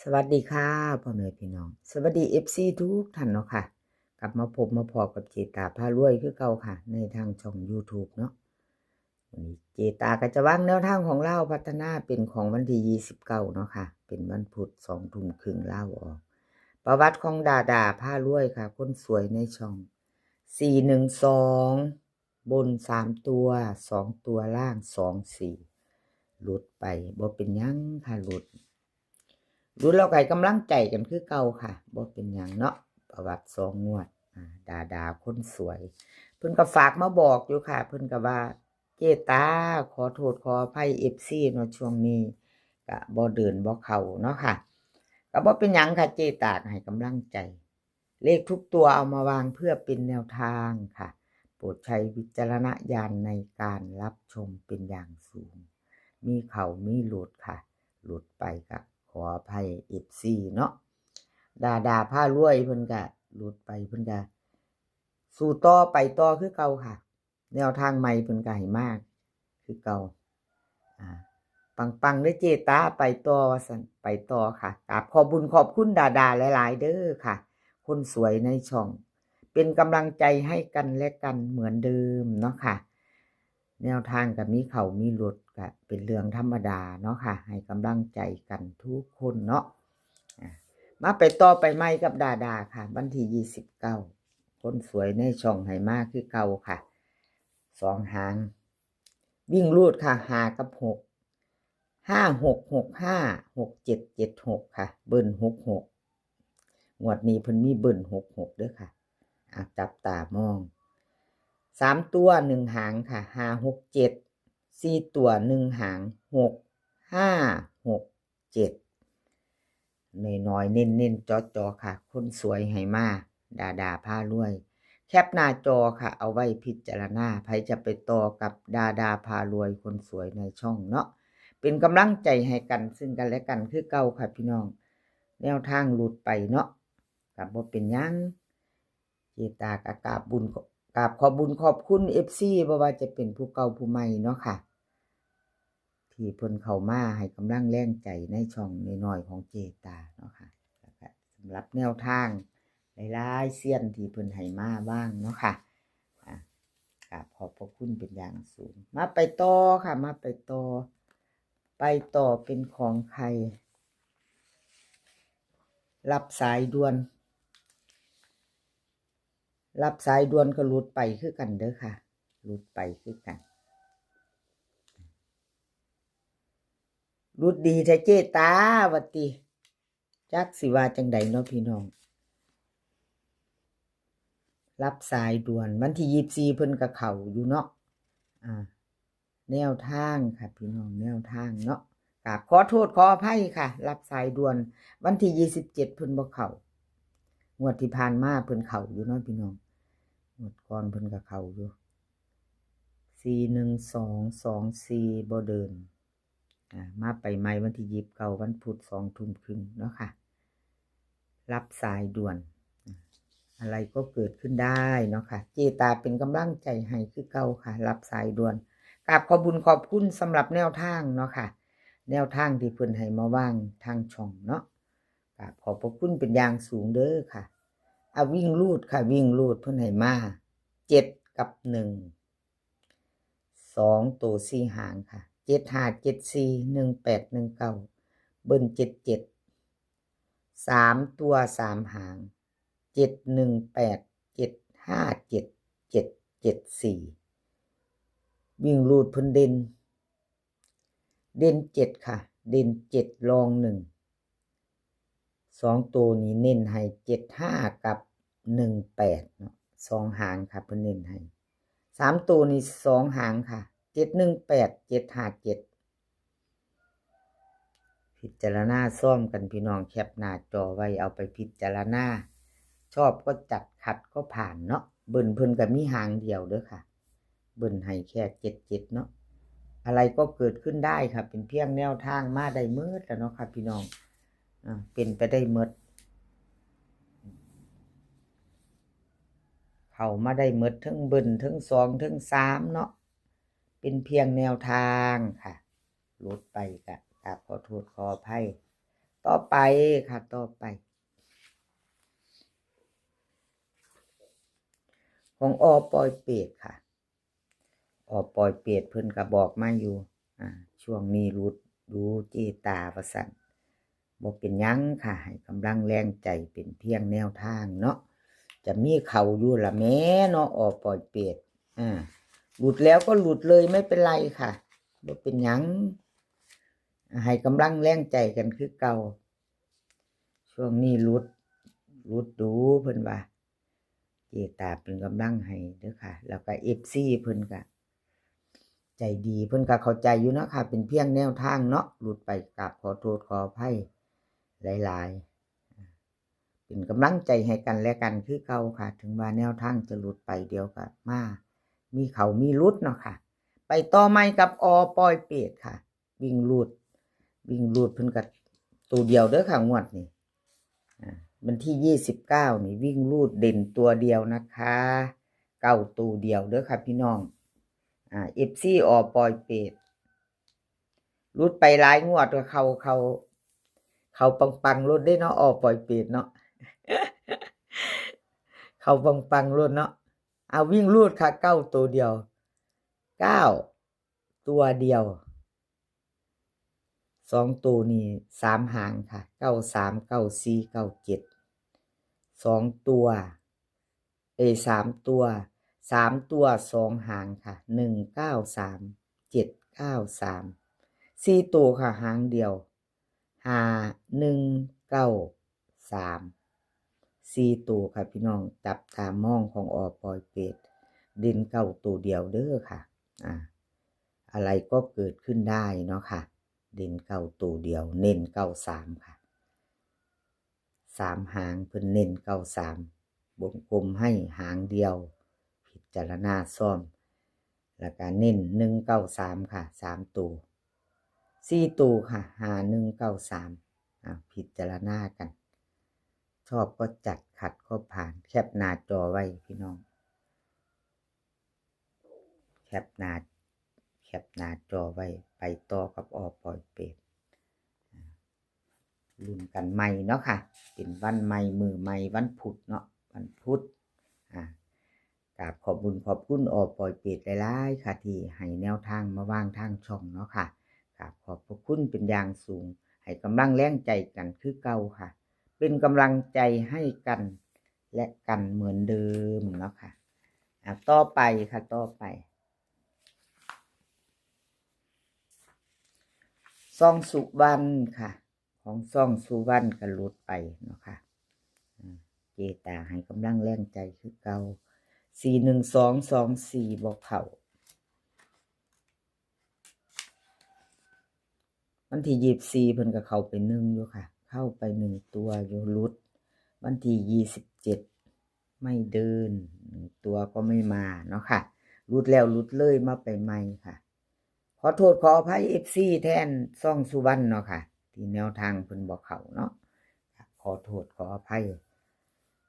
สวัสดีค่ะพ่อแม่พี่น้องสวัสดีFCทุกท่านเนาะค่ะกลับมาพบมาพอกับเจตาพารวยคือเก่าค่ะในทางช่อง YouTube เนาะวันนี้เจตาก็จะวางแนวทางของเล่าพัฒนาเป็นของวันที่29เนาะค่ะเป็นวันพุธ2 ทุ่มครึ่งเล่าออกประวัติของดาพารวยค่ะคนสวยในช่อง412บน3ตัว2ตัวล่าง24หลุดไปบ่เป็นหยังค่ะหลุดเราไก่กำลังใจกันคือเก่าค่ะบ่เป็นหยังเนาะประวัติ2 งวดดาคนสวยเพิ่นก็ฝากมาบอกอยู่ค่ะเพิ่นก็ว่าเจตาขอโทษขออภัย FC เนาะช่วงนี้ก็บ่เดินบ่เข้าเนาะค่ะก็บ่เป็นหยังค่ะเจตาให้กำลังใจเลขทุกตัวเอามาวางเพื่อเป็นแนวทางค่ะโปรดใช้วิจารณญาณในการรับชมเป็นอย่างสูงมีเข้ามีหลุดค่ะหลุดไปก็ขออภัย FC เนาะดาพารวยเพิ่นก็หลุดไปเพิ่นก็สู้ต่อไปต่อคือเก่าค่ะแนวทางใหม่เพิ่นก็ให้มากคือเก่าปังๆเด้อเจตาไปต่อว่าซั่นไปต่อค่ะกราบขอบบุญขอบคุณดาหลายๆเด้อค่ะคนสวยในช่องเป็นกำลังใจให้กันและกันเหมือนเดิมเนาะค่ะแนวทางก็มีเข้ามีหลุดก็เป็นเรื่องธรรมดาเนาะค่ะให้กำลังใจกันทุกคนเนาะมาไปต่อไปใหม่กับดาค่ะวันที่29คนสวยในช่องให้มาคือเก่าค่ะ2 หางวิ่งรูดค่ะ5กับ6 56656776ค่ะเบิ้ล66งวดนี้เพิ่นมีเบิ้ล66เด้อค่ะจับตามอง3ตัว1หางค่ะ567 4ตัว1หาง6567น้อยๆเน้นๆจ่อๆค่ะคนสวยให้มาดาพารวยแคปหน้าจอค่ะเอาไว้พิจารณาใครจะไปต่อกับดาพารวยคนสวยในช่องเนาะเป็นกำลังใจให้กันซึ่งกันและกันคือเก่าค่ะพี่น้องแนวทางหลุดไปเนาะก็บ่เป็นหยังเจตากราบบุญกราบขอบุญขอบคุณ FC บ่ว่าจะเป็นผู้เก่าผู้ใหม่เนาะค่ะที่เพิ่นเข้ามาให้กำลังแรงใจในช่องน้อยๆของเจตาเนาะค่ะแล้วก็สำหรับแนวทางหลายๆเซียนที่เพิ่นให้มาบ้างเนาะค่ะกราบขอบพระคุณเป็นอย่างสูงมาไปต่อค่ะมาไปต่อเป็นของใครรับสายด่วนก็หลุดไปคือกันเด้อค่ะหลุดไปคือกันหลุดดีแท้เจตาวัดติจักสิว่าจังใดเนาะพี่น้องรับสายด่วนวันที่24เพิ่นก็เข้าอยู่เนาะแนวทางค่ะพี่น้องแนวทางเนาะกราบขอโทษขออภัยค่ะรับสายด่วนวันที่27เพิ่นบ่เข้างวดที่ผ่านมาเพิ่นเข้าอยู่เนาะพี่น้องงวดก่อนเพิ่นก็เข้าอยู่41224บ่เดินมาไปใหม่วันที่29วันพุธ2 ทุ่มครึ่งเนาะค่ะรับสายด่วนอะไรก็เกิดขึ้นได้เนาะค่ะเจตาเป็นกำลังใจให้คือเก่าค่ะรับสายด่วนกราบขอบบุญขอบคุณสำหรับแนวทางเนาะค่ะแนวทางที่เพิ่นให้มาวางทางช่องเนาะกราบขอบพระคุณเป็นอย่างสูงเด้อค่ะวิ่งรูดค่ะวิ่งรูดเพิ่นให้มา7กับ1 2ตัว4หางค่ะ75741819เบิ้ล77 3ตัว3หาง71875774วิ่งรูดเพิ่นเด่น7ค่ะเด่น7รอง1 2ตัวนี้เน้นให้75กับ18เนาะ2หางค่ะเพิ่นเน้นให้3ตัวนี้2หางค่ะ718757พิจารณาซ่อมกันพี่น้องแคปหน้าจอไว้เอาไปพิจารณาชอบก็จัดขัดก็ผ่านเนาะเบิ่นเพิ่นก็มีหางเดียวเด้อค่ะเบิ่นให้แค่77เนาะอะไรก็เกิดขึ้นได้ค่ะเป็นเพียงแนวทางมาได้หมดแล้วเนาะค่ะพี่น้องเป็นไปได้หมดเข้ามาได้หมดทั้งเบิ่นทั้ง2ทั้ง3เนาะเป็นเพียงแนวทางค่ะหลุดไปก็กราบขอโทษขออภัย ต่อไปค่ะต่อไปของอปอยเปตค่ะอปอยเปตเพิ่นก็บอกมาอยู่ช่วงนี้ดูเจตาว่าซั่นบ่เป็นหยังค่ะให้กำลังแรงใจเป็นเพียงแนวทางเนาะจะมีเข้าอยู่ล่ะแหมเนาะอปอยเปตหลุดแล้วก็หลุดเลยไม่เป็นไรค่ะบ่เป็นหยังให้กำลังแรงใจกันคือเก่าช่วงนี้หลุดดูเพิ่นว่าเจตาเป็นกำลังให้เด้อค่ะแล้วก็ FC เพิ่นก็ใจดีเพิ่นก็เข้าใจอยู่เนาะค่ะเป็นเพียงแนวทางเนาะหลุดไปกราบขอโทษขออภัยหลายๆเป็นกำลังใจให้กันและกันคือเก่าค่ะถึงว่าแนวทางจะหลุดไปเดี๋ยวก็มามีเขามีหลุดเนาะค่ะไปต่อใหม่กับอปอยเปตค่ะวิ่งหลุดเพิ่นก็ตัวเดียวเด้อค่ะงวดนี้วันที่29นี่วิ่งรูดเด่นตัวเดียวนะคะเก้าตัวเดียวเด้อค่ะพี่น้องFC อปอยเปตรูดไปหลายงวดก็เขาปังๆรูดได้เนาะอปอยเปตเนาะ เขาปังๆรูดเนาะเอาวิ่งรูดค่ะเก้าตัวเดียว9ตัวเดียว2ตัวนี่3หางค่ะ93 94 97 2ตัว3ตัว3ตัว2หางค่ะ193 793 4ตัวค่ะหางเดียว5193 4ตัวค่ะพี่น้องจับตามองของอปอยเปตเด่นเก้าตัวเดียวเด้อค่ะอะไรก็เกิดขึ้นได้เนาะค่ะเด่นเก้าตัวเดียวเน้น93ค่ะ3หางเพิ่นเน้น93วงกลมให้หางเดียวพิจารณาซ่อมแล้วก็เน้น193ค่ะ3ตัว4ตัวค่ะ5193พิจารณากันชอบก็จัดขัดก็ผ่านแคปหน้าจอไว้พี่น้องแคปหน้าจอไว้ไปต่อกับอปอยเปตลุ้นกันใหม่เนาะค่ะเป็นวันใหม่มือใหม่วันพุธเนาะวันพุธกราบขอบคุณอปอยเปตหลายๆค่ะที่ให้แนวทางมาวางทางช่องเนาะค่ะกราบขอบพระคุณเป็นอย่างสูงให้กำลังแรงใจกันคือเก่าค่ะเป็นกำลังใจให้กันและกันเหมือนเดิมเนาะค่ะต่อไปค่ะต่อไปซ่องสุวรรณค่ะของซ่องสุวรรณก็หลุดไปเนาะค่ะเจตาให้กำลังแรงใจคือเก่า41224บอกเข้าวันที่24เพิ่นก็เข้าไป1อยู่ค่ะเข้าไป1ตัวอยู่หลุดวันที่27ไม่เดิน1ตัวก็ไม่มาเนาะค่ะหลุดแล้วหลุดเลยมาไปใหม่ค่ะขอโทษขออภัย FC แทนซ่องสุวรรณเนาะค่ะที่แนวทางเพิ่นบอกเข้าเนาะขอโทษขออภัย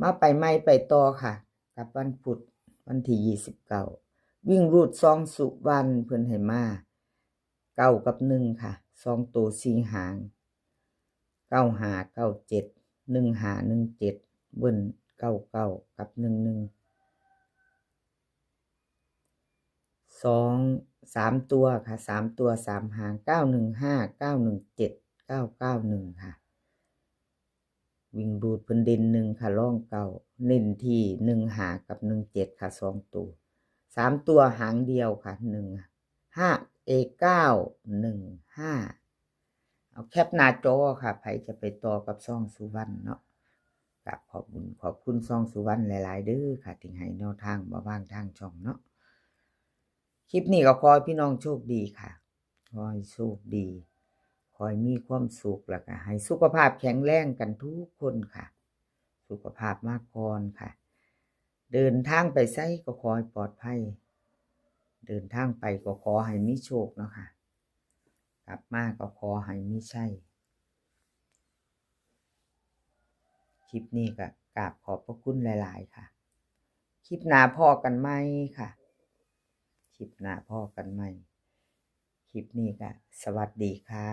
มาไปใหม่ไปต่อค่ะกับวันพุธวันที่29วิ่งรูดซ่องสุวรรณเพิ่นให้มา9กับ1ค่ะ2ตัว4หาง95 97 15 17เบิ้น99กับ11 3ตัวค่ะ3ตัว3หาง915 917 991ค่ะวิ่งรูดเพิ่นเด่น1ค่ะร่องเก่าเน้นที่1หากับ17ค่ะ2ตัว3ตัวหางเดียวค่ะ915เอาแคปหน้าจอค่ะใครจะไปต่อกับซ่องสุวรรณเนาะกับขอบคุณซ่องสุวรรณหลายๆเด้อค่ะที่ให้แนวทางมาวางทางช่องเนาะคลิปนี้ก็ขอให้พี่น้องโชคดีค่ะขอให้โชคดีขอให้มีความสุขแล้วก็ให้สุขภาพแข็งแรงกันทุกคนค่ะสุขภาพมากพรค่ะเดินทางไปไสก็ขอให้ปลอดภัยเดินทางไปก็ขอให้มีโชคเนาะค่ะกลับมาก็ขอให้มีชัยคลิปนี้ก็กราบขอบพระคุณหลายๆค่ะคลิปหน้าพอกันไหมค่ะคลิปหน้าพอกันไหมคลิปนี้ก็สวัสดีค่ะ